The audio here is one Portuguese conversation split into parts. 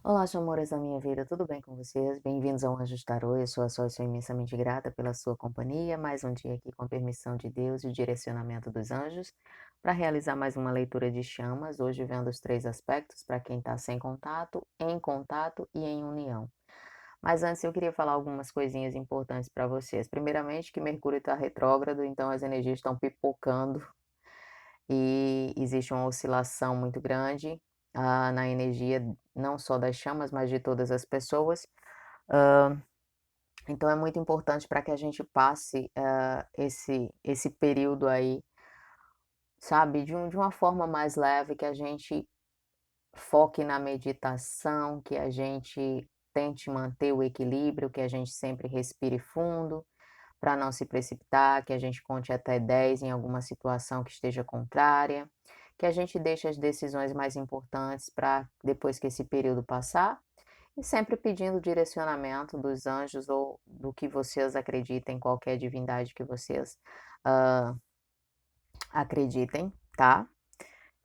Olá, amores da minha vida, tudo bem com vocês? Bem-vindos ao Anjos Tarô. Eu sou a Sol e sou imensamente grata pela sua companhia. Mais um dia aqui com a permissão de Deus e o direcionamento dos anjos para realizar mais uma leitura de chamas. Hoje vendo os três aspectos para quem está sem contato, em contato e em união. Mas antes eu queria falar algumas coisinhas importantes para vocês. Primeiramente, que Mercúrio está retrógrado, então as energias estão pipocando e existe uma oscilação muito grande na energia não só das chamas, mas de todas as pessoas. Ah, então é muito importante para que a gente passe esse período aí, sabe, de uma forma mais leve, que a gente foque na meditação, que a gente tente manter o equilíbrio, que a gente sempre respire fundo para não se precipitar, que a gente conte até 10 em alguma situação que esteja contrária, que a gente deixe as decisões mais importantes para depois que esse período passar, e sempre pedindo direcionamento dos anjos ou do que vocês acreditem, qualquer divindade que vocês ah, acreditem, tá?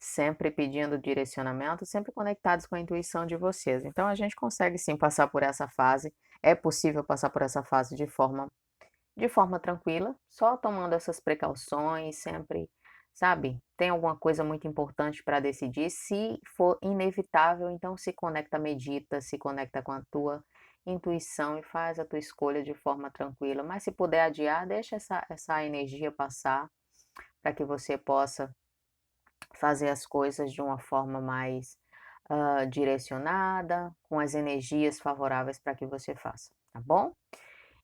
Sempre pedindo direcionamento, sempre conectados com a intuição de vocês. Então a gente consegue sim passar por essa fase. É possível passar por essa fase de forma tranquila, só tomando essas precauções, sempre, sabe, tem alguma coisa muito importante para decidir, se for inevitável, então se conecta, medita, se conecta com a tua intuição e faz a tua escolha de forma tranquila, mas se puder adiar, deixa essa energia passar, para que você possa fazer as coisas de uma forma mais, direcionada, com as energias favoráveis para que você faça, tá bom?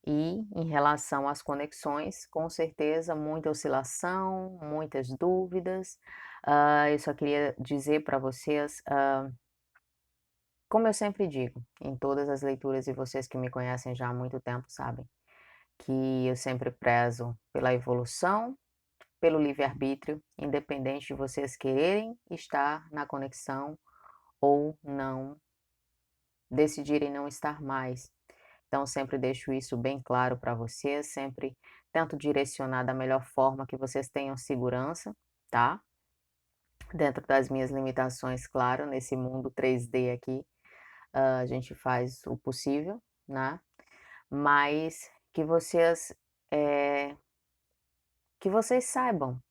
E em relação às conexões, com certeza muita oscilação, muitas dúvidas. Eu só queria dizer para vocês, como eu sempre digo, em todas as leituras, e vocês que me conhecem já há muito tempo sabem, que eu sempre prezo pela evolução, pelo livre-arbítrio, independente de vocês quererem estar na conexão ou não, decidirem não estar mais. Então, sempre deixo isso bem claro para vocês, sempre tento direcionar da melhor forma que vocês tenham segurança, tá? Dentro das minhas limitações, claro, nesse mundo 3D aqui, a gente faz o possível, né? Mas eh, que vocês saibam,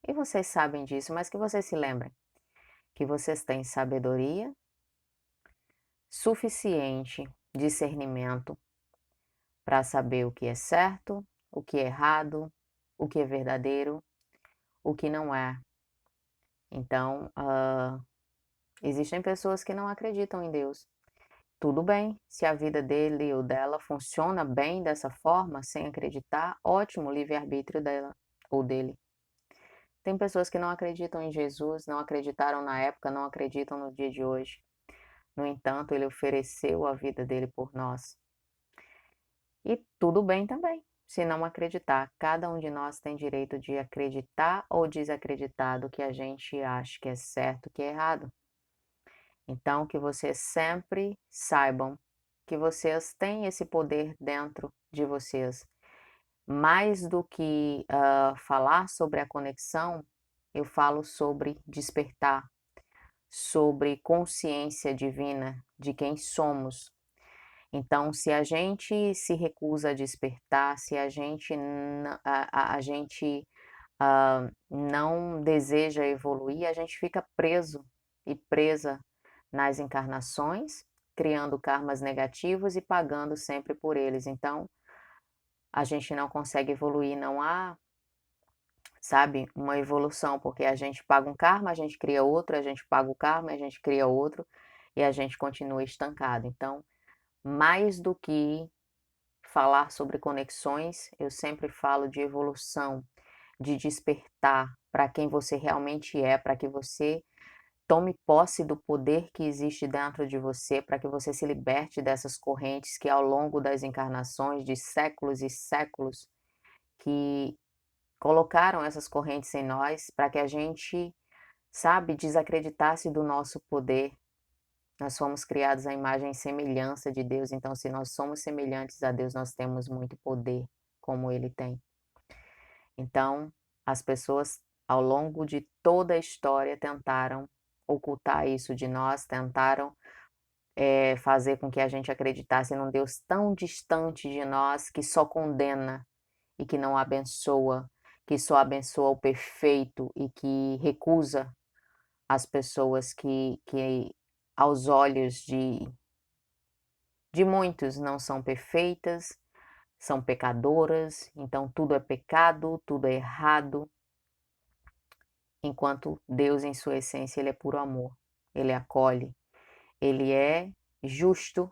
e vocês sabem disso, mas que vocês se lembrem, que vocês têm sabedoria suficiente, discernimento para saber o que é certo, o que é errado, o que é verdadeiro, o que não é. Então, existem pessoas que não acreditam em Deus. Tudo bem, se a vida dele ou dela funciona bem dessa forma, sem acreditar, ótimo, livre-arbítrio dela ou dele. Tem pessoas que não acreditam em Jesus, não acreditaram na época, não acreditam no dia de hoje. No entanto, ele ofereceu a vida dele por nós. E tudo bem também, se não acreditar. Cada um de nós tem direito de acreditar ou desacreditar do que a gente acha que é certo, que é errado. Então, que vocês sempre saibam que vocês têm esse poder dentro de vocês. Mais do que falar sobre a conexão, eu falo sobre despertar, sobre consciência divina de quem somos. Então, se a gente se recusa a despertar, se a gente, não deseja evoluir, a gente fica preso e presa nas encarnações, criando karmas negativos e pagando sempre por eles. Então, a gente não consegue evoluir, não há, sabe, uma evolução, porque a gente paga um karma, a gente cria outro, a gente paga o karma, a gente cria outro, e a gente continua estancado. Então, mais do que falar sobre conexões, eu sempre falo de evolução, de despertar para quem você realmente é, para que você tome posse do poder que existe dentro de você, para que você se liberte dessas correntes que ao longo das encarnações, de séculos e séculos, que colocaram essas correntes em nós, para que a gente, sabe, desacreditasse do nosso poder. Nós fomos criados à imagem e semelhança de Deus, então se nós somos semelhantes a Deus, nós temos muito poder como ele tem. Então, as pessoas ao longo de toda a história tentaram ocultar isso de nós, tentaram fazer com que a gente acreditasse num Deus tão distante de nós, que só condena e que não abençoa, que só abençoa o perfeito e que recusa as pessoas que aos olhos de muitos não são perfeitas, são pecadoras, então tudo é pecado, tudo é errado, enquanto Deus, em sua essência, ele é puro amor, ele acolhe, ele é justo,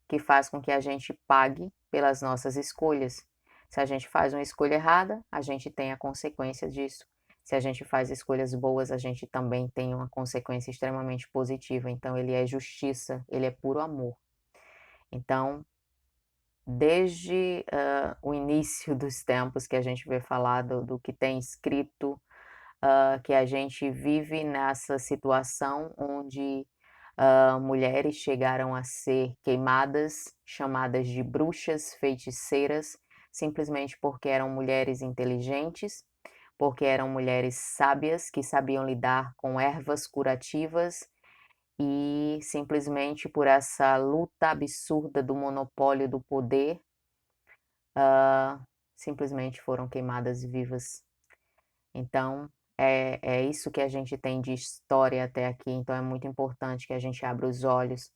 que faz com que a gente pague pelas nossas escolhas. Se a gente faz uma escolha errada, a gente tem a consequência disso. Se a gente faz escolhas boas, a gente também tem uma consequência extremamente positiva. Então, ele é justiça, ele é puro amor. Então, desde o início dos tempos que a gente vê falar do que tem escrito, que a gente vive nessa situação onde mulheres chegaram a ser queimadas, chamadas de bruxas, feiticeiras, simplesmente porque eram mulheres inteligentes, porque eram mulheres sábias que sabiam lidar com ervas curativas e simplesmente por essa luta absurda do monopólio do poder, simplesmente foram queimadas vivas. Então, é isso que a gente tem de história até aqui, então é muito importante que a gente abra os olhos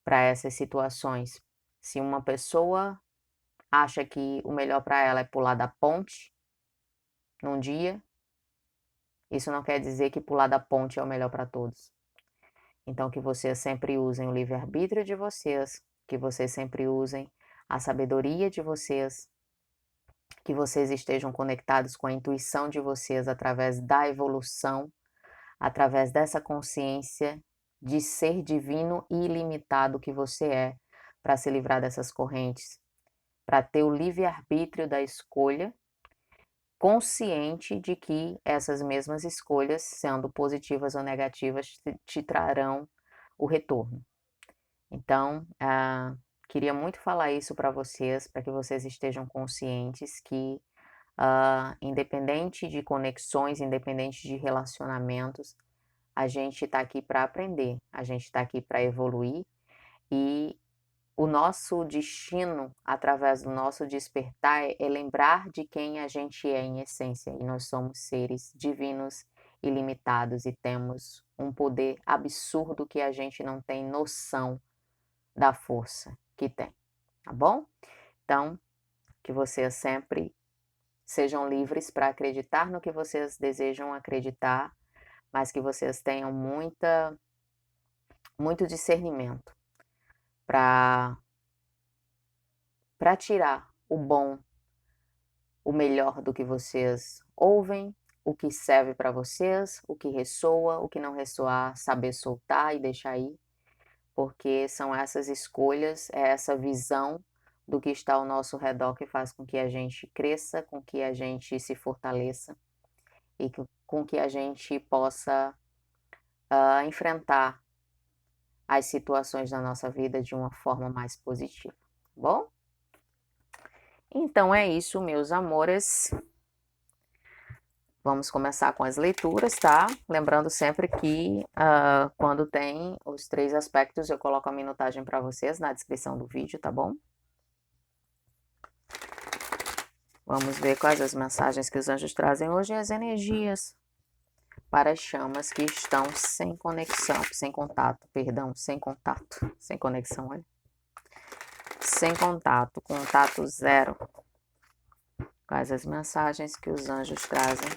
para essas situações. Se uma pessoa acha que o melhor para ela é pular da ponte num dia, isso não quer dizer que pular da ponte é o melhor para todos. Então, que vocês sempre usem o livre-arbítrio de vocês, que vocês sempre usem a sabedoria de vocês, que vocês estejam conectados com a intuição de vocês através da evolução, através dessa consciência de ser divino e ilimitado que você é, para se livrar dessas correntes, para ter o livre-arbítrio da escolha, consciente de que essas mesmas escolhas, sendo positivas ou negativas, te trarão o retorno. Então, queria muito falar isso para vocês, para que vocês estejam conscientes que, independente de conexões, independente de relacionamentos, a gente está aqui para aprender, a gente está aqui para evoluir e o nosso destino, através do nosso despertar, é lembrar de quem a gente é em essência. E nós somos seres divinos, ilimitados e temos um poder absurdo que a gente não tem noção da força que tem, tá bom? Então, que vocês sempre sejam livres para acreditar no que vocês desejam acreditar, mas que vocês tenham muito discernimento para tirar o bom, o melhor do que vocês ouvem, o que serve para vocês, o que ressoa, o que não ressoar, saber soltar e deixar ir, porque são essas escolhas, é essa visão do que está ao nosso redor que faz com que a gente cresça, com que a gente se fortaleça e com que a gente possa enfrentar as situações da nossa vida de uma forma mais positiva, tá bom? Então é isso, meus amores. Vamos começar com as leituras, tá? Lembrando sempre que quando tem os 3 aspectos, eu coloco a minutagem para vocês na descrição do vídeo, tá bom? Vamos ver quais as mensagens que os anjos trazem hoje e as energias para as chamas que estão sem conexão, sem contato, perdão, sem contato, sem conexão, olha. Sem contato, contato zero. Quais as mensagens que os anjos trazem?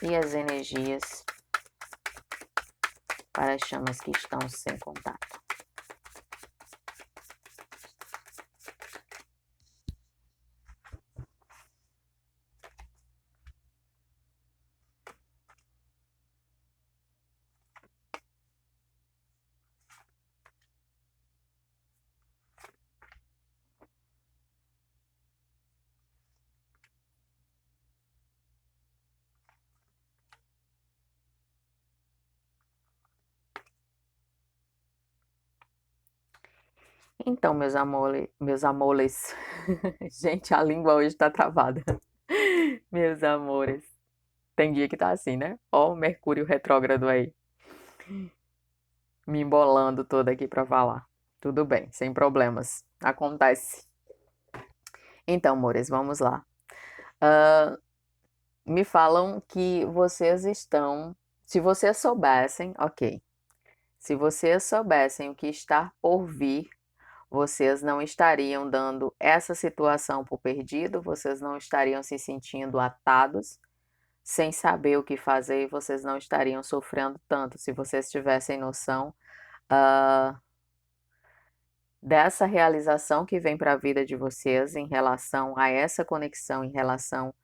E as energias para as chamas que estão sem contato. Então, meus amores, gente, a língua hoje está travada. Meus amores, Tem dia que tá assim, né? Ó, o Mercúrio retrógrado aí, me embolando toda aqui pra falar. Tudo bem, sem problemas. Acontece. Então, amores, vamos lá. Me falam que vocês estão. Se vocês soubessem, ok. Se vocês soubessem o que está por vir, vocês não estariam dando essa situação por perdido, vocês não estariam se sentindo atados, sem saber o que fazer, e vocês não estariam sofrendo tanto se vocês tivessem noção ah, dessa realização que vem para a vida de vocês em relação a essa conexão, em relação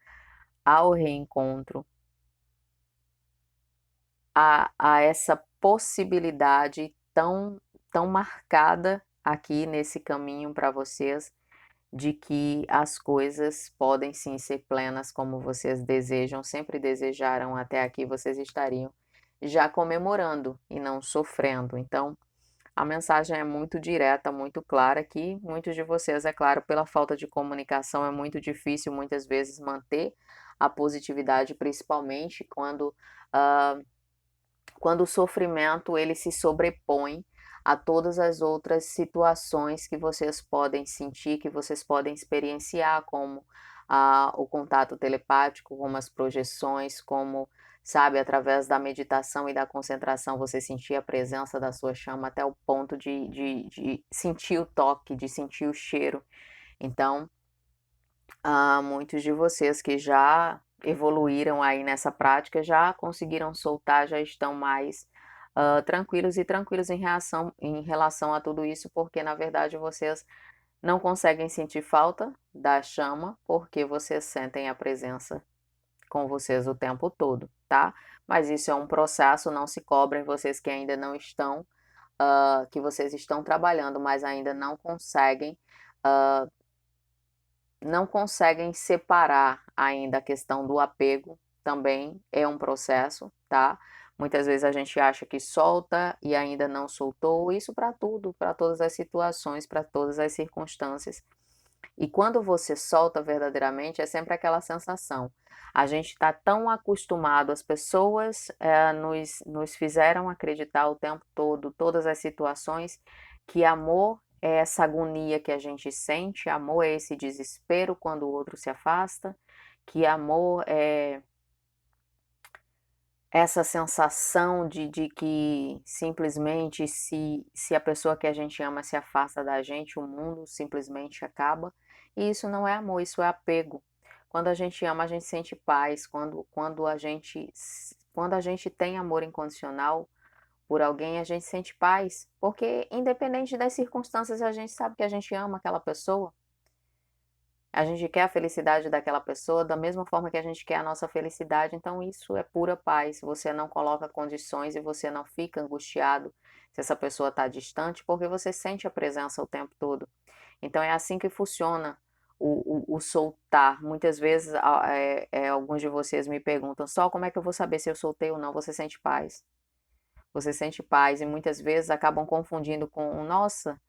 ao reencontro, a essa possibilidade tão marcada aqui nesse caminho para vocês de que as coisas podem sim ser plenas como vocês desejam, sempre desejaram até aqui, vocês estariam já comemorando e não sofrendo. Então, a mensagem é muito direta, muito clara, que muitos de vocês, é claro, pela falta de comunicação, é muito difícil muitas vezes manter a positividade, principalmente ah, quando o sofrimento ele se sobrepõe a todas as outras situações que vocês podem sentir, que vocês podem experienciar, como o contato telepático, como as projeções, como, sabe, através da meditação e da concentração, você sentir a presença da sua chama até o ponto de sentir o toque, de sentir o cheiro. Então, muitos de vocês que já evoluíram aí nessa prática já conseguiram soltar, já estão mais tranquilos e tranquilos em relação a tudo isso, porque na verdade vocês não conseguem sentir falta da chama, porque vocês sentem a presença com vocês o tempo todo, tá? Mas isso é um processo, não se cobrem vocês que ainda não estão, que vocês estão trabalhando, mas ainda não conseguem separar ainda a questão do apego, também é um processo, tá? Muitas vezes a gente acha que solta e ainda não soltou, isso para tudo, para todas as situações, para todas as circunstâncias. E quando você solta verdadeiramente, é sempre aquela sensação. A gente está tão acostumado, as pessoas nos fizeram acreditar o tempo todo, todas as situações, que amor é essa agonia que a gente sente, amor é esse desespero quando o outro se afasta, que amor é essa sensação de que simplesmente se a pessoa que a gente ama se afasta da gente, o mundo simplesmente acaba. E isso não é amor, isso é apego. Quando a gente ama, a gente sente paz. Quando a gente tem amor incondicional por alguém, a gente sente paz. Porque independente das circunstâncias, a gente sabe que a gente ama aquela pessoa. A gente quer a felicidade daquela pessoa da mesma forma que a gente quer a nossa felicidade, então isso é pura paz. Você não coloca condições e você não fica angustiado se essa pessoa está distante, porque você sente a presença o tempo todo. Então é assim que funciona o soltar. Muitas vezes alguns de vocês me perguntam, só como é que eu vou saber se eu soltei ou não? Você sente paz. Você sente paz e muitas vezes acabam confundindo com, nossa,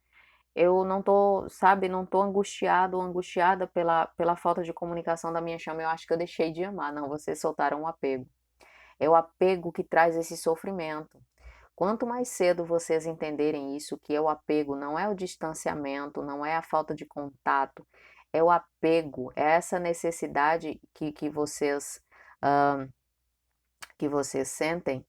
eu não tô, sabe, não tô angustiado ou angustiada pela falta de comunicação da minha chama. Eu acho que eu deixei de amar. Não, vocês soltaram o apego. É o apego que traz esse sofrimento. Quanto mais cedo vocês entenderem isso, que é o apego, não é o distanciamento, não é a falta de contato, é o apego, é essa necessidade que vocês sentem,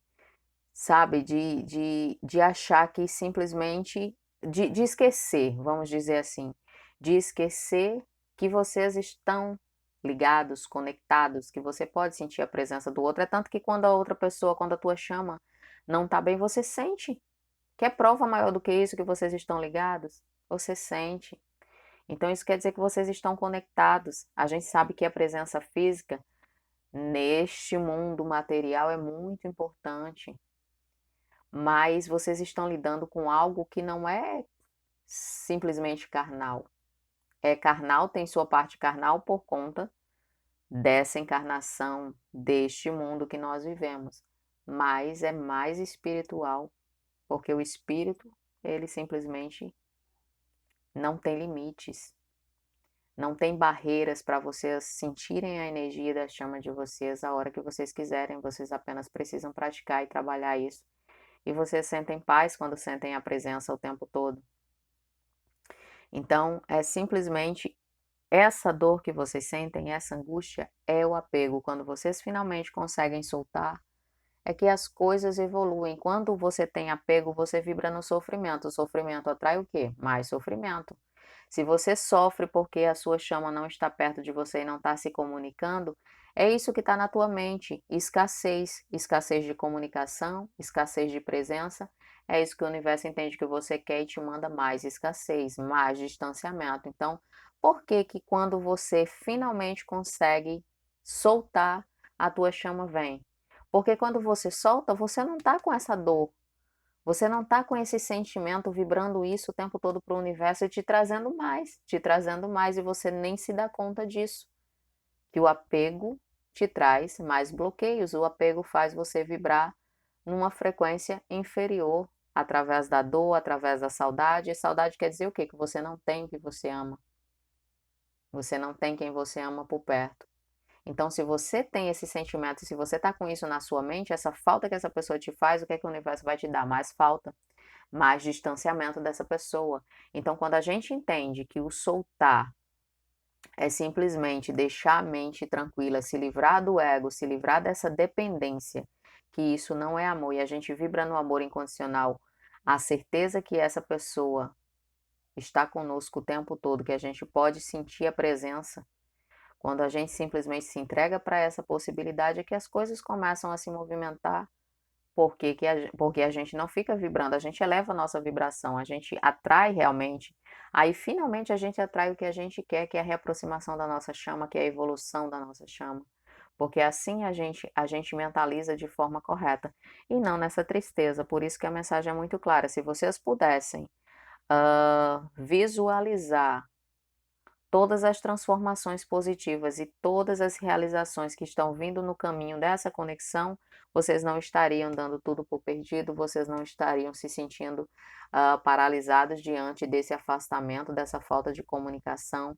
sabe, de achar que simplesmente, de esquecer, vamos dizer assim, de esquecer que vocês estão ligados, conectados, que você pode sentir a presença do outro. É tanto que quando a outra pessoa, quando a tua chama não tá bem, você sente. Quer prova maior do que isso, que vocês estão ligados? Você sente. Então isso quer dizer que vocês estão conectados. A gente sabe que a presença física neste mundo material é muito importante, mas vocês estão lidando com algo que não é simplesmente carnal. É carnal, tem sua parte carnal por conta dessa encarnação, deste mundo que nós vivemos, mas é mais espiritual, porque o espírito, ele simplesmente não tem limites. Não tem barreiras para vocês sentirem a energia da chama de vocês a hora que vocês quiserem, vocês apenas precisam praticar e trabalhar isso. E vocês sentem paz quando sentem a presença o tempo todo. Então, é simplesmente essa dor que vocês sentem, essa angústia, é o apego. Quando vocês finalmente conseguem soltar, é que as coisas evoluem. Quando você tem apego, você vibra no sofrimento. O sofrimento atrai o quê? Mais sofrimento. Se você sofre porque a sua chama não está perto de você e não está se comunicando, é isso que está na tua mente. Escassez, escassez de comunicação, escassez de presença. É isso que o universo entende que você quer e te manda mais escassez, mais distanciamento. Então, por que que quando você finalmente consegue soltar, a tua chama vem? Porque quando você solta, você não está com essa dor, você não está com esse sentimento vibrando isso o tempo todo para o universo e te trazendo mais, e você nem se dá conta disso. Que o apego te traz mais bloqueios, o apego faz você vibrar numa frequência inferior, através da dor, através da saudade. E saudade quer dizer o quê? Que você não tem o que você ama. Você não tem quem você ama por perto. Então, se você tem esse sentimento, se você está com isso na sua mente, essa falta que essa pessoa te faz, o que é que o universo vai te dar? Mais falta, mais distanciamento dessa pessoa. Então, quando a gente entende que o soltar é simplesmente deixar a mente tranquila, se livrar do ego, se livrar dessa dependência, que isso não é amor, e a gente vibra no amor incondicional, a certeza que essa pessoa está conosco o tempo todo, que a gente pode sentir a presença. Quando a gente simplesmente se entrega para essa possibilidade, é que as coisas começam a se movimentar, porque a gente não fica vibrando, a gente eleva a nossa vibração, a gente atrai realmente. Aí finalmente a gente atrai o que a gente quer, que é a reaproximação da nossa chama, que é a evolução da nossa chama. Porque assim a gente mentaliza de forma correta e não nessa tristeza. Por isso que a mensagem é muito clara. Se vocês pudessem visualizar todas as transformações positivas e todas as realizações que estão vindo no caminho dessa conexão, vocês não estariam dando tudo por perdido, vocês não estariam se sentindo paralisados diante desse afastamento, dessa falta de comunicação,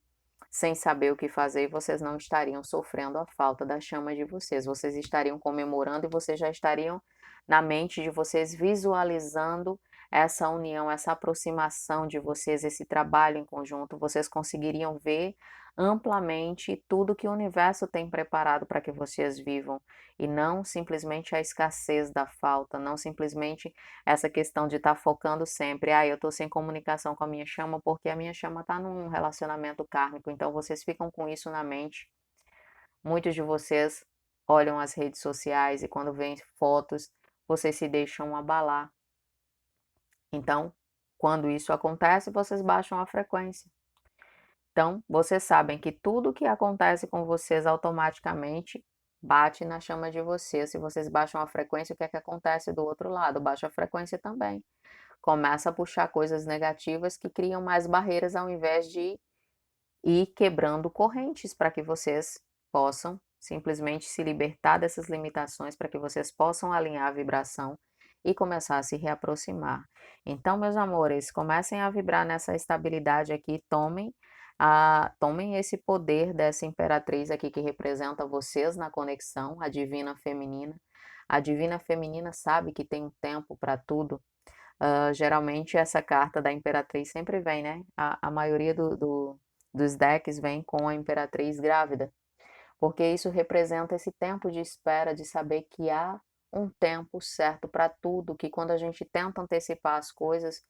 sem saber o que fazer, e vocês não estariam sofrendo a falta da chama de vocês estariam comemorando e vocês já estariam na mente de vocês visualizando essa união, essa aproximação de vocês, esse trabalho em conjunto, vocês conseguiriam ver amplamente tudo que o universo tem preparado para que vocês vivam, e não simplesmente a escassez da falta, não simplesmente essa questão de estar focando sempre, eu estou sem comunicação com a minha chama porque a minha chama está num relacionamento kármico, então vocês ficam com isso na mente. Muitos de vocês olham as redes sociais e quando veem fotos, vocês se deixam abalar. Então, quando isso acontece, vocês baixam a frequência. Então, vocês sabem que tudo que acontece com vocês automaticamente bate na chama de vocês. Se vocês baixam a frequência, o que é que acontece do outro lado? Baixa a frequência também. Começa a puxar coisas negativas que criam mais barreiras ao invés de ir quebrando correntes para que vocês possam simplesmente se libertar dessas limitações, para que vocês possam alinhar a vibração e começar a se reaproximar. Então, meus amores, comecem a vibrar nessa estabilidade aqui, tomem esse poder dessa imperatriz aqui que representa vocês na conexão, a divina feminina. A divina feminina sabe que tem um tempo para tudo. Geralmente essa carta da imperatriz sempre vem, né? A maioria dos decks vem com a imperatriz grávida, porque isso representa esse tempo de espera, de saber que há um tempo certo para tudo, que quando a gente tenta antecipar as coisas,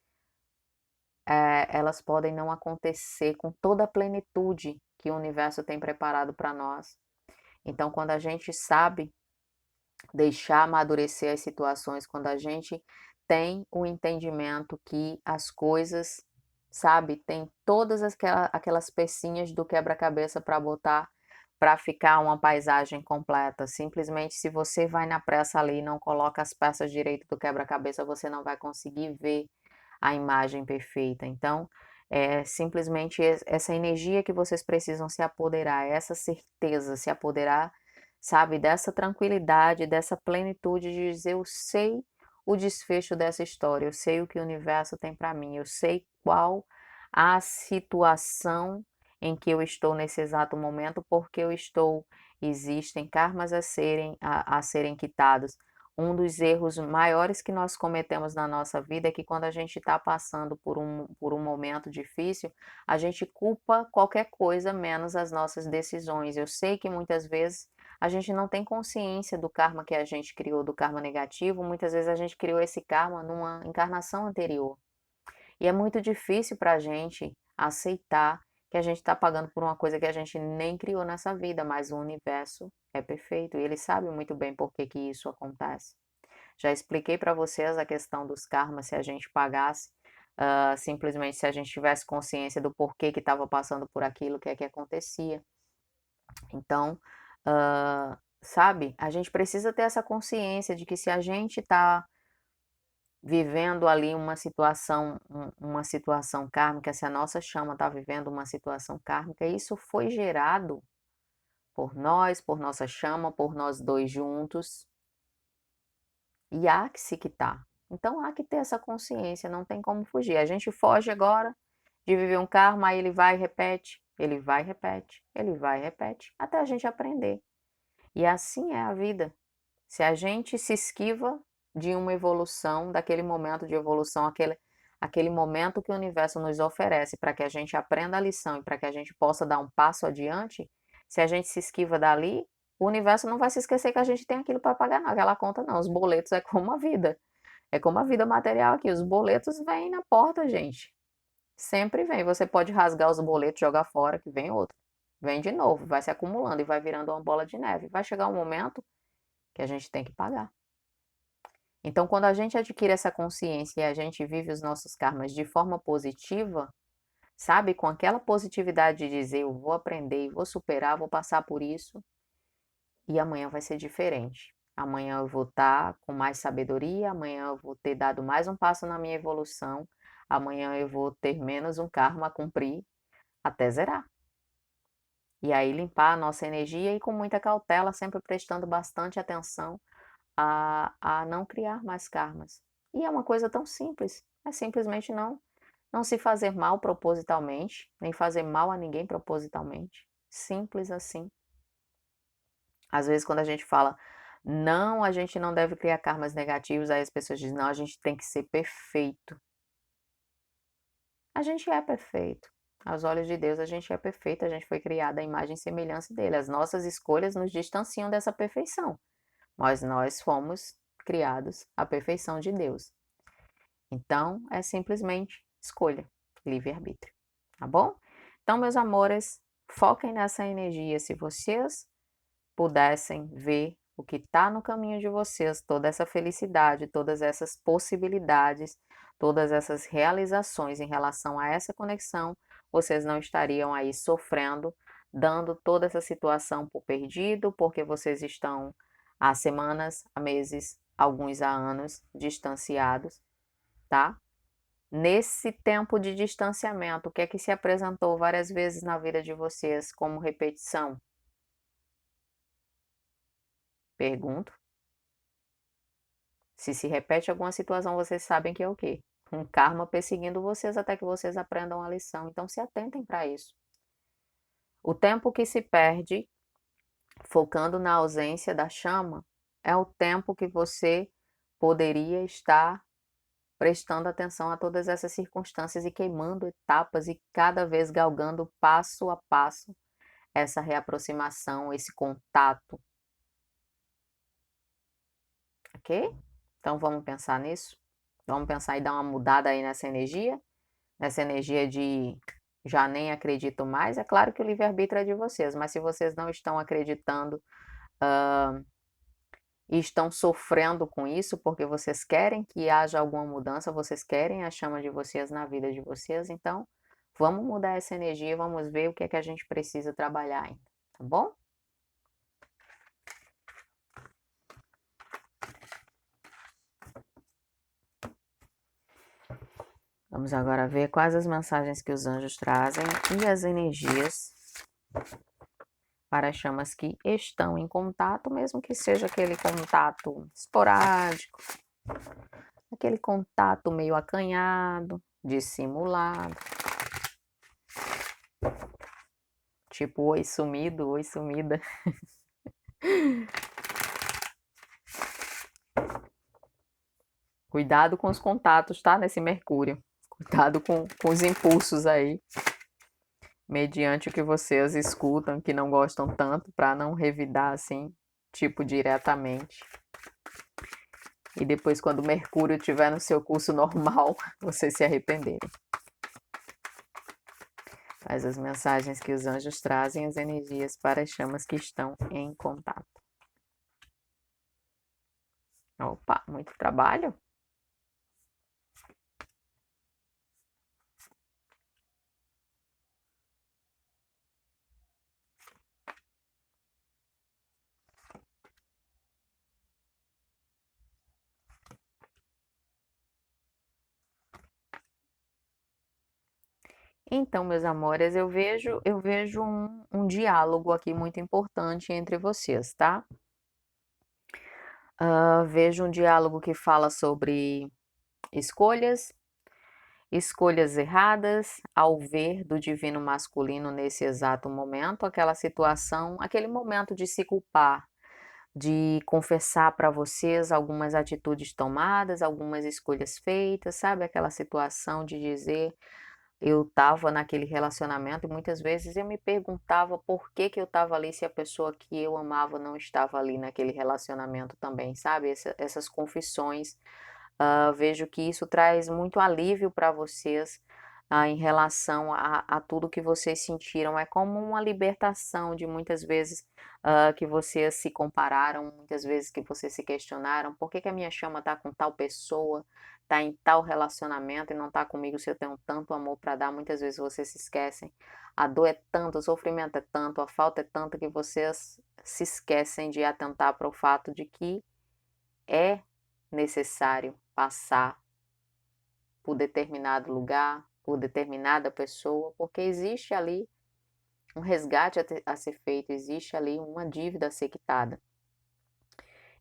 elas podem não acontecer com toda a plenitude que o universo tem preparado para nós. Então, quando a gente sabe deixar amadurecer as situações, quando a gente tem o entendimento que as coisas, sabe, tem todas aquelas pecinhas do quebra-cabeça para botar para ficar uma paisagem completa. Simplesmente, se você vai na pressa ali e não coloca as peças direito do quebra-cabeça, você não vai conseguir ver a imagem perfeita. Então, é simplesmente essa energia que vocês precisam se apoderar, essa certeza, se apoderar, sabe, dessa tranquilidade, dessa plenitude de dizer: eu sei o desfecho dessa história, eu sei o que o universo tem para mim, eu sei qual a situação em que eu estou nesse exato momento, porque eu estou, existem karmas a serem quitados. Um dos erros maiores que nós cometemos na nossa vida é que quando a gente está passando por um momento difícil, a gente culpa qualquer coisa menos as nossas decisões. Eu sei que muitas vezes a gente não tem consciência do karma que a gente criou, do karma negativo, muitas vezes a gente criou esse karma numa encarnação anterior. E é muito difícil para a gente aceitar que a gente está pagando por uma coisa que a gente nem criou nessa vida, mas o universo é perfeito e ele sabe muito bem por que que isso acontece. Já expliquei para vocês a questão dos karmas, se a gente pagasse, simplesmente se a gente tivesse consciência do porquê que estava passando por aquilo, o que é que acontecia. Então, sabe, a gente precisa ter essa consciência de que se a gente está vivendo ali uma situação kármica, se a nossa chama está vivendo uma situação kármica, isso foi gerado por nós, por nossa chama, por nós dois juntos, e há que se quitar. Então há que ter essa consciência, não tem como fugir. A gente foge agora de viver um karma, aí ele vai e repete, ele vai e repete, ele vai e repete, até a gente aprender. E assim é a vida. Se a gente se esquiva de uma evolução, daquele momento de evolução, aquele momento que o universo nos oferece para que a gente aprenda a lição e para que a gente possa dar um passo adiante, se a gente se esquiva dali, o universo não vai se esquecer que a gente tem aquilo para pagar, não, aquela conta não. Os boletos é como a vida. É como a vida material aqui. Os boletos vêm na porta, gente. Sempre vem. Você pode rasgar os boletos, jogar fora, que vem outro. Vem de novo, vai se acumulando e vai virando uma bola de neve. Vai chegar um momento que a gente tem que pagar. Então, quando a gente adquire essa consciência e a gente vive os nossos karmas de forma positiva, sabe, com aquela positividade de dizer, eu vou aprender, vou superar, vou passar por isso, e amanhã vai ser diferente. Amanhã eu vou estar com mais sabedoria, amanhã eu vou ter dado mais um passo na minha evolução, amanhã eu vou ter menos um karma a cumprir até zerar. E aí limpar a nossa energia e com muita cautela, sempre prestando bastante atenção a não criar mais karmas. E é uma coisa tão simples, é simplesmente não se fazer mal propositalmente, nem fazer mal a ninguém propositalmente. Simples assim. Às vezes quando a gente fala, não, a gente não deve criar karmas negativos, aí as pessoas dizem, não, a gente tem que ser perfeito. A gente é perfeito. Aos olhos de Deus, a gente é perfeito, a gente foi criada à imagem e semelhança dele. As nossas escolhas nos distanciam dessa perfeição, mas nós fomos criados à perfeição de Deus. Então, é simplesmente escolha, livre-arbítrio, tá bom? Então, meus amores, foquem nessa energia. Se vocês pudessem ver o que está no caminho de vocês, toda essa felicidade, todas essas possibilidades, todas essas realizações em relação a essa conexão, vocês não estariam aí sofrendo, dando toda essa situação por perdido, porque vocês estão há semanas, há meses, alguns há anos distanciados, tá? Nesse tempo de distanciamento, o que é que se apresentou várias vezes na vida de vocês como repetição? Pergunto. Se repete alguma situação, vocês sabem que é o quê? Um karma perseguindo vocês até que vocês aprendam a lição. Então se atentem para isso. O tempo que se perde focando na ausência da chama é o tempo que você poderia estar prestando atenção a todas essas circunstâncias e queimando etapas e cada vez galgando passo a passo essa reaproximação, esse contato. Ok? Então vamos pensar nisso? Vamos pensar e dar uma mudada aí nessa energia de já nem acredito mais. É claro que o livre-arbítrio é de vocês, mas se vocês não estão acreditando e estão sofrendo com isso, porque vocês querem que haja alguma mudança, vocês querem a chama de vocês na vida de vocês, então vamos mudar essa energia, vamos ver o que é que a gente precisa trabalhar ainda, tá bom? Vamos agora ver quais as mensagens que os anjos trazem e as energias para as chamas que estão em contato, mesmo que seja aquele contato esporádico, aquele contato meio acanhado, dissimulado. Tipo, oi sumido, oi sumida. Cuidado com os contatos, tá? Nesse Mercúrio. Cuidado com os impulsos aí, mediante o que vocês escutam, que não gostam tanto, para não revidar assim, tipo, diretamente. E depois, quando o Mercúrio estiver no seu curso normal, vocês se arrependerem. Mas as mensagens que os anjos trazem, as energias para as chamas que estão em contato. Opa, muito trabalho? Então, meus amores, eu vejo um diálogo aqui muito importante entre vocês, tá? Vejo um diálogo que fala sobre escolhas, escolhas erradas, ao ver do divino masculino nesse exato momento, aquela situação, aquele momento de se culpar, de confessar para vocês algumas atitudes tomadas, algumas escolhas feitas, sabe? Aquela situação de dizer eu estava naquele relacionamento e muitas vezes eu me perguntava por que que eu estava ali se a pessoa que eu amava não estava ali naquele relacionamento também, sabe? Essas confissões. Vejo que isso traz muito alívio para vocês, em relação a tudo que vocês sentiram. É como uma libertação de muitas vezes que vocês se compararam, muitas vezes que vocês se questionaram: por que que a minha chama está com tal pessoa, está em tal relacionamento e não está comigo se eu tenho tanto amor para dar? Muitas vezes vocês se esquecem. A dor é tanto, o sofrimento é tanto, a falta é tanta que vocês se esquecem de atentar para o fato de que é necessário passar por determinado lugar, por determinada pessoa, porque existe ali um resgate a ser feito, existe ali uma dívida a ser quitada.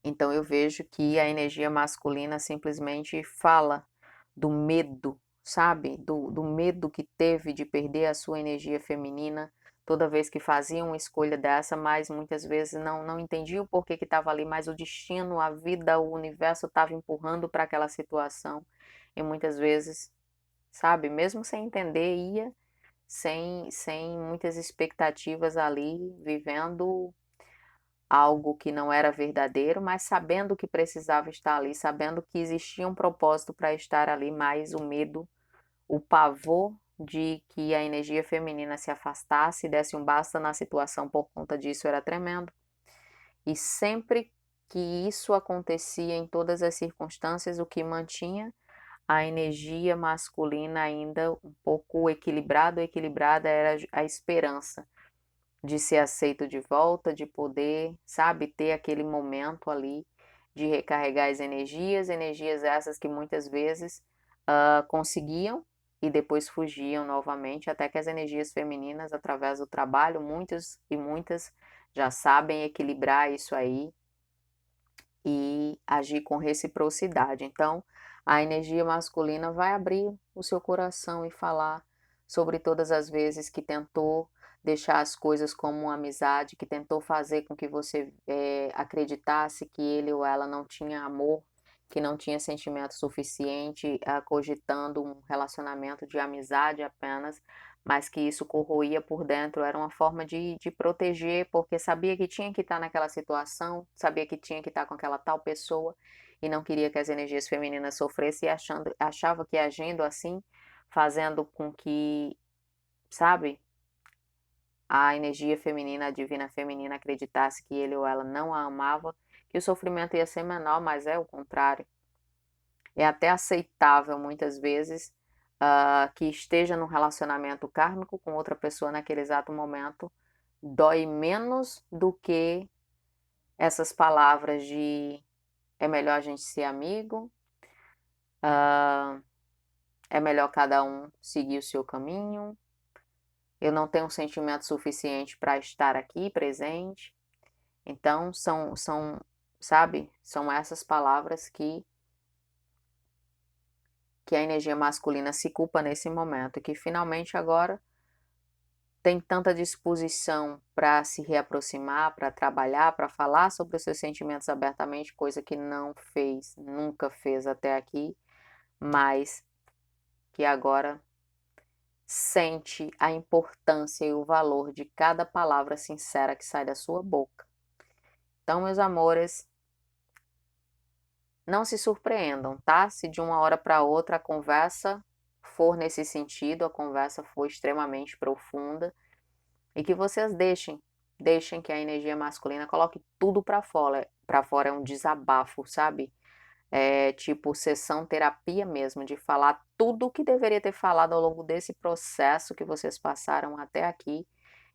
Então eu vejo que a energia masculina simplesmente fala do medo, sabe? Do medo que teve de perder a sua energia feminina toda vez que fazia uma escolha dessa, mas muitas vezes não entendia o porquê que estava ali, mas o destino, a vida, o universo estava empurrando para aquela situação. E muitas vezes, sabe, mesmo sem entender, ia sem muitas expectativas ali, vivendo algo que não era verdadeiro, mas sabendo que precisava estar ali, sabendo que existia um propósito para estar ali, mas o medo, o pavor de que a energia feminina se afastasse, desse um basta na situação por conta disso era tremendo. E sempre que isso acontecia em todas as circunstâncias, o que mantinha a energia masculina ainda um pouco equilibrada era a esperança de ser aceito de volta, de poder, sabe, ter aquele momento ali de recarregar as energias, energias essas que muitas vezes conseguiam e depois fugiam novamente, até que as energias femininas, através do trabalho, muitos e muitas já sabem equilibrar isso aí e agir com reciprocidade. Então, a energia masculina vai abrir o seu coração e falar sobre todas as vezes que tentou deixar as coisas como uma amizade, que tentou fazer com que você acreditasse que ele ou ela não tinha amor, que não tinha sentimento suficiente, cogitando um relacionamento de amizade apenas, mas que isso corroía por dentro, era uma forma de proteger, porque sabia que tinha que estar naquela situação, sabia que tinha que estar com aquela tal pessoa, e não queria que as energias femininas sofressem, e achava que agindo assim, fazendo com que, sabe, a energia feminina, a divina feminina acreditasse que ele ou ela não a amava, que o sofrimento ia ser menor, mas é o contrário. É até aceitável muitas vezes que esteja num relacionamento kármico com outra pessoa naquele exato momento, dói menos do que essas palavras de é melhor a gente ser amigo, é melhor cada um seguir o seu caminho, eu não tenho um sentimento suficiente para estar aqui presente. Então, sabe, são essas palavras que a energia masculina se culpa nesse momento, e que finalmente agora tem tanta disposição para se reaproximar, para trabalhar, para falar sobre os seus sentimentos abertamente, coisa que não fez, nunca fez até aqui, mas que agora sente a importância e o valor de cada palavra sincera que sai da sua boca. Então, meus amores, não se surpreendam, tá? Se de uma hora para outra a conversa for nesse sentido, a conversa for extremamente profunda, e que vocês deixem que a energia masculina coloque tudo para fora é um desabafo, sabe? É tipo sessão terapia mesmo, de falar tudo o que deveria ter falado ao longo desse processo que vocês passaram até aqui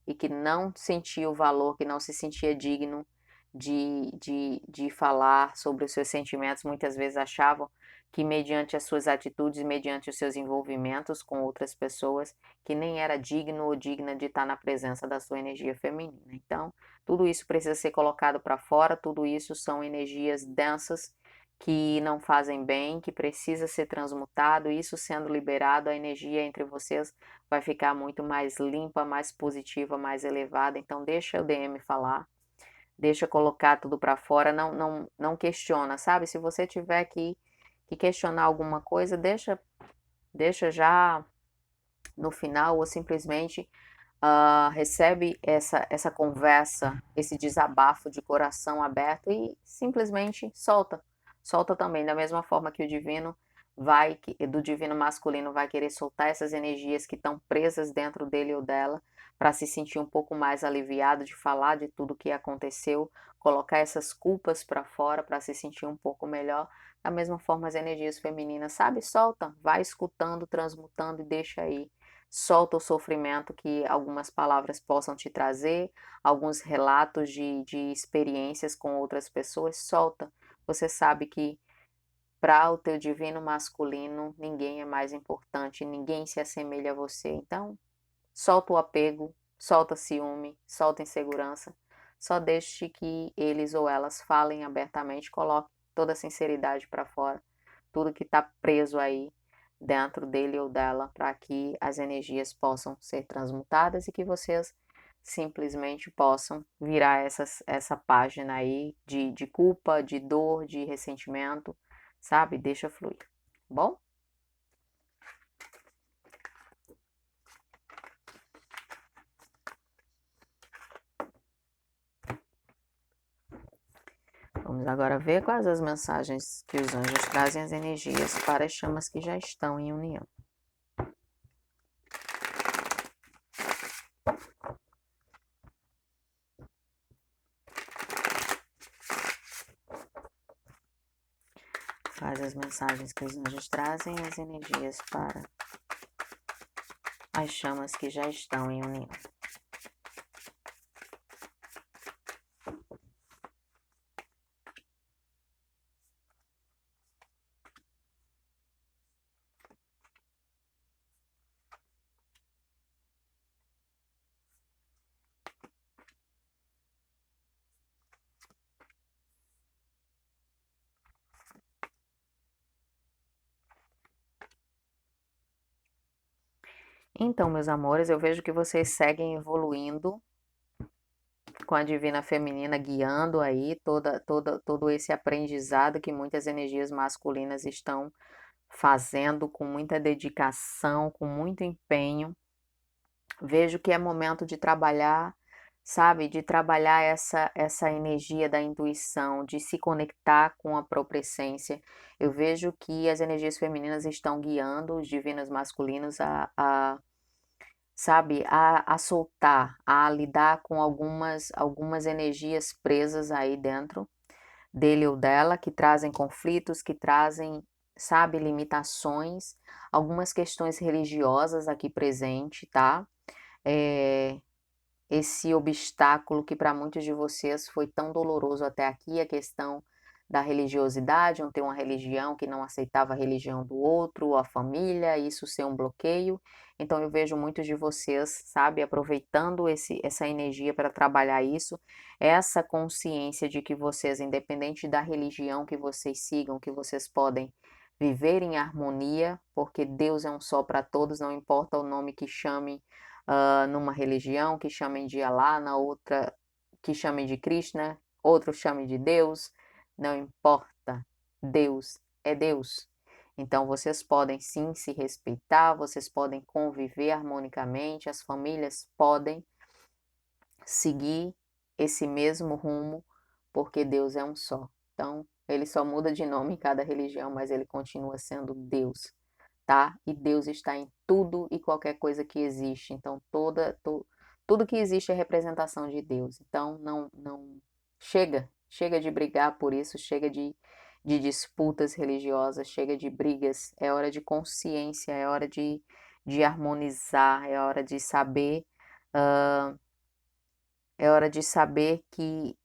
e que não sentia o valor, que não se sentia digno de falar sobre os seus sentimentos, muitas vezes achavam que mediante as suas atitudes, mediante os seus envolvimentos com outras pessoas, que nem era digno ou digna de estar na presença da sua energia feminina. Então, tudo isso precisa ser colocado para fora, tudo isso são energias densas que não fazem bem, que precisa ser transmutado, isso sendo liberado, a energia entre vocês vai ficar muito mais limpa, mais positiva, mais elevada. Então deixa o DM falar, deixa colocar tudo para fora, não questiona, sabe? Se você tiver que questionar alguma coisa, deixa já no final ou simplesmente recebe essa conversa, esse desabafo de coração aberto e simplesmente solta. Solta também, da mesma forma que o divino do divino masculino vai querer soltar essas energias que estão presas dentro dele ou dela, para se sentir um pouco mais aliviado de falar de tudo que aconteceu, colocar essas culpas para fora para se sentir um pouco melhor. Da mesma forma as energias femininas, sabe? Solta, vai escutando, transmutando e deixa aí. Solta o sofrimento que algumas palavras possam te trazer, alguns relatos de experiências com outras pessoas, solta. Você sabe que para o teu divino masculino, ninguém é mais importante, ninguém se assemelha a você. Então, solta o apego, solta ciúme, solta insegurança. Só deixe que eles ou elas falem abertamente, coloque toda a sinceridade para fora, tudo que está preso aí dentro dele ou dela, para que as energias possam ser transmutadas e que vocês simplesmente possam virar essa página aí de culpa, de dor, de ressentimento, sabe? Deixa fluir, tá bom? Vamos agora ver quais as mensagens que os anjos trazem as energias para as chamas que já estão em união. Quais as mensagens que os anjos trazem as energias para as chamas que já estão em união. Então, meus amores, eu vejo que vocês seguem evoluindo com a divina feminina guiando aí todo esse aprendizado que muitas energias masculinas estão fazendo com muita dedicação, com muito empenho. Vejo que é momento de trabalhar, sabe, de trabalhar essa energia da intuição, de se conectar com a própria essência. Eu vejo que as energias femininas estão guiando os divinos masculinos sabe, a soltar, a lidar com algumas energias presas aí dentro dele ou dela, que trazem conflitos, que trazem, sabe, limitações, algumas questões religiosas aqui presente, tá? Esse obstáculo que para muitos de vocês foi tão doloroso até aqui, a questão da religiosidade, ter uma religião que não aceitava a religião do outro, a família, isso ser um bloqueio. Então eu vejo muitos de vocês, sabe, aproveitando essa energia para trabalhar isso, essa consciência de que vocês, independente da religião que vocês sigam, que vocês podem viver em harmonia, porque Deus é um só para todos, não importa o nome que chame numa religião, que chamem de Alá, na outra que chamem de Krishna, outros chamem de Deus, não importa, Deus é Deus. Então vocês podem sim se respeitar, vocês podem conviver harmonicamente, as famílias podem seguir esse mesmo rumo, porque Deus é um só. Então, ele só muda de nome em cada religião, mas ele continua sendo Deus, tá? E Deus está em tudo e qualquer coisa que existe. Então, tudo que existe é representação de Deus. Então, não chega de brigar por isso, chega de disputas religiosas, chega de brigas. É hora de consciência, é hora de harmonizar, é hora de saber que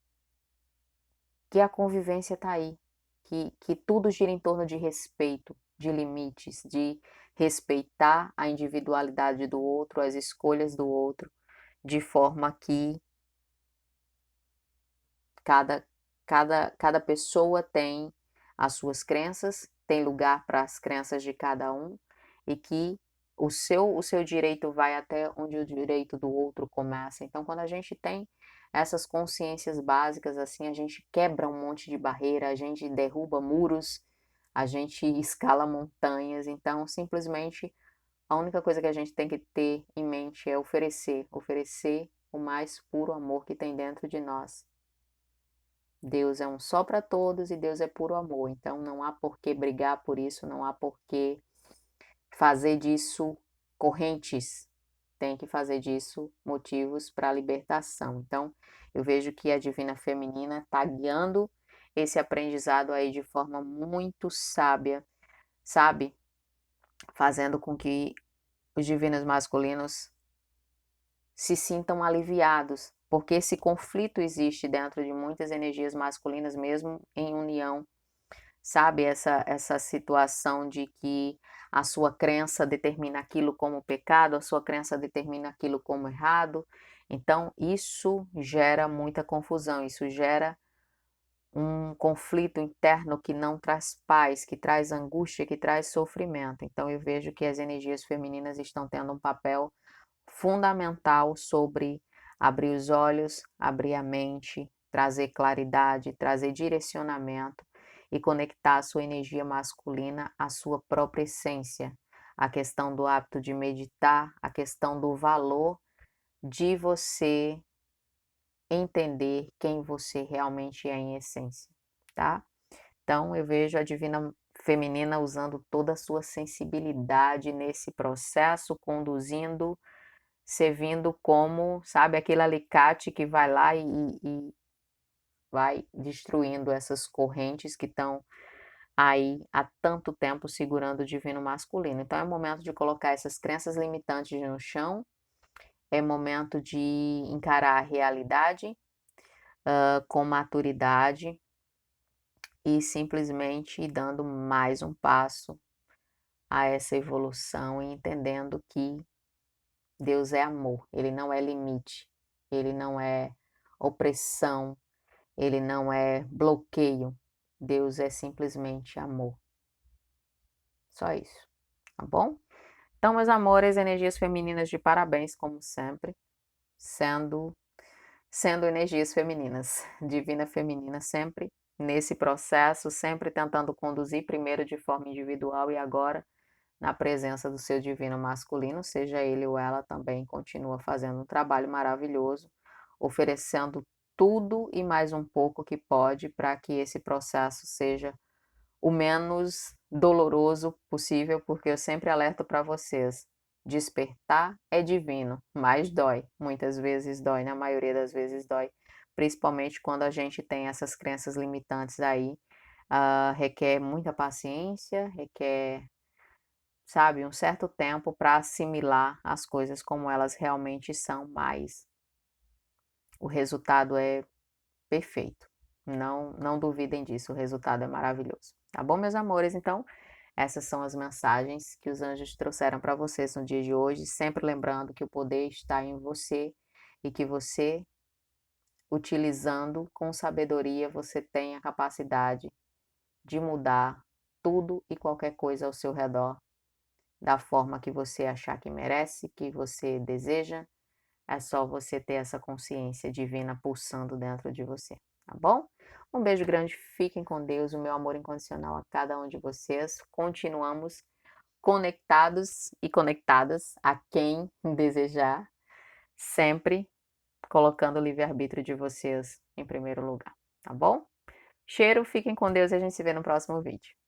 a convivência está aí, que tudo gira em torno de respeito, de limites, de respeitar a individualidade do outro, as escolhas do outro, de forma que cada, cada pessoa tem as suas crenças, tem lugar para as crenças de cada um, e que o seu direito vai até onde o direito do outro começa. Então, quando a gente tem essas consciências básicas, assim, a gente quebra um monte de barreira, a gente derruba muros, a gente escala montanhas. Então, simplesmente, a única coisa que a gente tem que ter em mente é oferecer o mais puro amor que tem dentro de nós. Deus é um só para todos e Deus é puro amor. Então não há por que brigar por isso, não há por que fazer disso correntes. Tem que fazer disso motivos para a libertação. Então eu vejo que a Divina Feminina está guiando esse aprendizado aí de forma muito sábia, sabe? Fazendo com que os divinos masculinos se sintam aliviados, porque esse conflito existe dentro de muitas energias masculinas, mesmo em união, sabe? Essa situação de que a sua crença determina aquilo como pecado, a sua crença determina aquilo como errado. Então, isso gera muita confusão, isso gera um conflito interno que não traz paz, que traz angústia, que traz sofrimento. Então, eu vejo que as energias femininas estão tendo um papel fundamental sobre abrir os olhos, abrir a mente, trazer claridade, trazer direcionamento e conectar a sua energia masculina à sua própria essência. A questão do hábito de meditar, a questão do valor de você entender quem você realmente é em essência, tá? Então eu vejo a divina feminina usando toda a sua sensibilidade nesse processo, conduzindo, servindo como, sabe, aquele alicate que vai lá e vai destruindo essas correntes que estão aí há tanto tempo segurando o divino masculino. Então é momento de colocar essas crenças limitantes no chão, é momento de encarar a realidade com maturidade e simplesmente ir dando mais um passo a essa evolução e entendendo que Deus é amor, ele não é limite, ele não é opressão, ele não é bloqueio. Deus é simplesmente amor. Só isso, tá bom? Então, meus amores, energias femininas de parabéns, como sempre, sendo energias femininas, divina feminina sempre nesse processo, sempre tentando conduzir primeiro de forma individual e agora na presença do seu divino masculino, seja ele ou ela também continua fazendo um trabalho maravilhoso, oferecendo tudo e mais um pouco que pode para que esse processo seja o menos doloroso possível, porque eu sempre alerto para vocês, despertar é divino, mas dói, muitas vezes dói, na maioria das vezes dói, principalmente quando a gente tem essas crenças limitantes aí, requer muita paciência, requer, sabe, um certo tempo para assimilar as coisas como elas realmente são, mas o resultado é perfeito. Não duvidem disso, o resultado é maravilhoso. Tá bom, meus amores? Então, essas são as mensagens que os anjos trouxeram para vocês no dia de hoje, sempre lembrando que o poder está em você e que você, utilizando com sabedoria, você tem a capacidade de mudar tudo e qualquer coisa ao seu redor da forma que você achar que merece, que você deseja. É só você ter essa consciência divina pulsando dentro de você, tá bom? Um beijo grande, fiquem com Deus, o meu amor incondicional a cada um de vocês. Continuamos conectados e conectadas a quem desejar, sempre colocando o livre-arbítrio de vocês em primeiro lugar, tá bom? Cheiro, fiquem com Deus e a gente se vê no próximo vídeo.